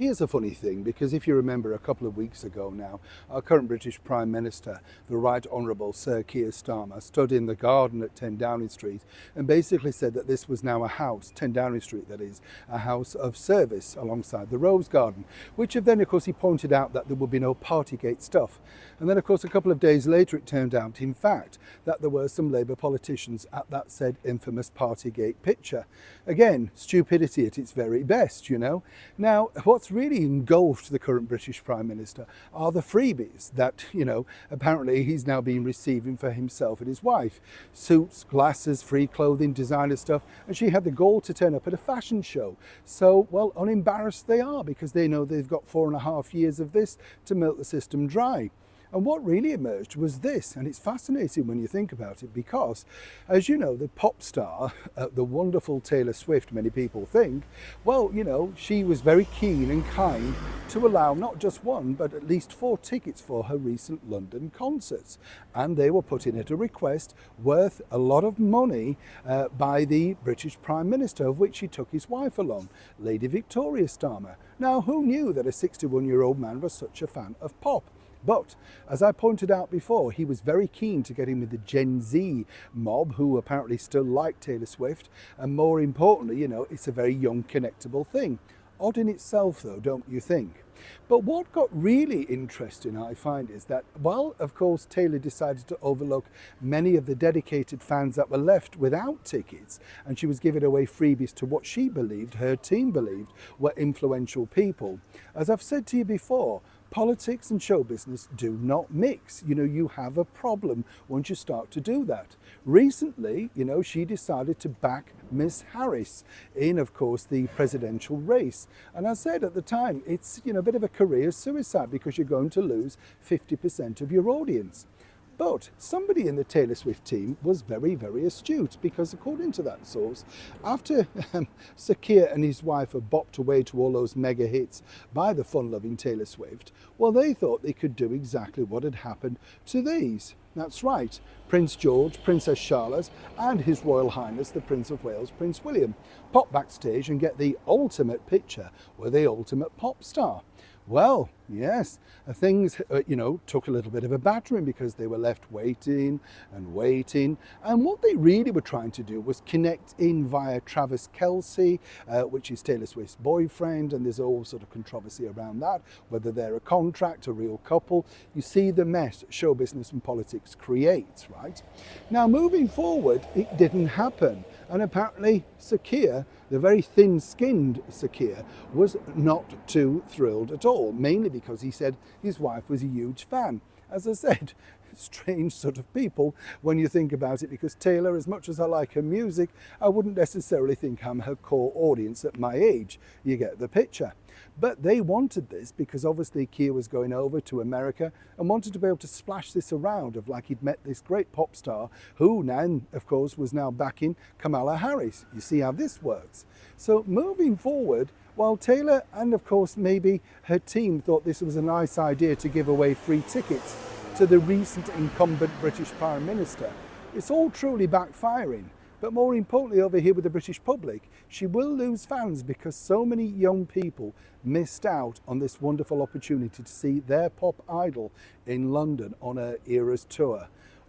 Here's a funny thing, because if you remember a couple of weeks ago now, our current British Prime Minister, the Right Honourable Sir Keir Starmer, stood in the garden at 10 Downing Street and basically said that this was now a house, 10 Downing Street that is, a house of service alongside the Rose Garden, which then of course he pointed out that there would be no Partygate stuff. And then of course a couple of days later it turned out in fact that there were some Labour politicians at that said infamous Partygate picture. Again, stupidity at its very best, you know. Now, what's really engulfed the current British Prime Minister are the freebies that, apparently he's now been receiving for himself and his wife. Suits, glasses, free clothing, designer stuff, and she had the gall to turn up at a fashion show. So, well, unembarrassed they are because they know they've got 4.5 years of this to milk the system dry. And what really emerged was this, and it's fascinating when you think about it because, as you know, the pop star, the wonderful Taylor Swift, many people think, well, she was very keen and kind to allow not just one, but at least 4 tickets for her recent London concerts. And they were put in at a request worth a lot of money by the British Prime Minister, of which he took his wife along, Lady Victoria Starmer. Now, who knew that a 61-year-old man was such a fan of pop? But, as I pointed out before, he was very keen to get in with the Gen Z mob, who apparently still like Taylor Swift, and more importantly, it's a very young, connectable thing. Odd in itself, though, don't you think? But what got really interesting, I find, is that, well, of course, Taylor decided to overlook many of the dedicated fans that were left without tickets, and she was giving away freebies to what she believed, her team believed, were influential people. As I've said to you before, politics and show business do not mix. You have a problem once you start to do that. Recently, she decided to back Miss Harris in, of course, the presidential race. And I said at the time, it's, a bit of a career suicide because you're going to lose 50% of your audience. But somebody in the Taylor Swift team was very, very astute because according to that source, after Sir Keir and his wife have bopped away to all those mega hits by the fun-loving Taylor Swift, well, they thought they could do exactly what had happened to these. That's right, Prince George, Princess Charlotte and His Royal Highness the Prince of Wales, Prince William, pop backstage and get the ultimate picture with the ultimate pop star. Well, yes, things, took a little bit of a battering because they were left waiting and waiting. And what they really were trying to do was connect in via Travis Kelce, which is Taylor Swift's boyfriend. And there's all sort of controversy around that, whether they're a contract, a real couple. You see the mess show business and politics creates, right? Now, moving forward, it didn't happen. And apparently, Sir Keir, the very thin-skinned Sir Keir, was not too thrilled at all, mainly because he said his wife was a huge fan. As I said, strange sort of people when you think about it, because Taylor, as much as I like her music, I wouldn't necessarily think I'm her core audience at my age. You get the picture. But they wanted this because obviously Keir was going over to America and wanted to be able to splash this around of like he'd met this great pop star who now, of course, was now backing Kamala Harris. You see how this works. So moving forward, while Taylor and of course maybe her team thought this was a nice idea to give away free tickets to the recent incumbent British Prime Minister, it's all truly backfiring. But more importantly, over here with the British public, she will lose fans because so many young people missed out on this wonderful opportunity to see their pop idol in London on her Eras tour.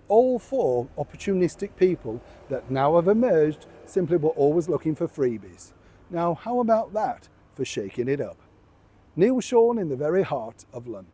All 4 opportunistic people that now have emerged simply were always looking for freebies. Now, how about that for shaking it up? Neil Sean in the very heart of London.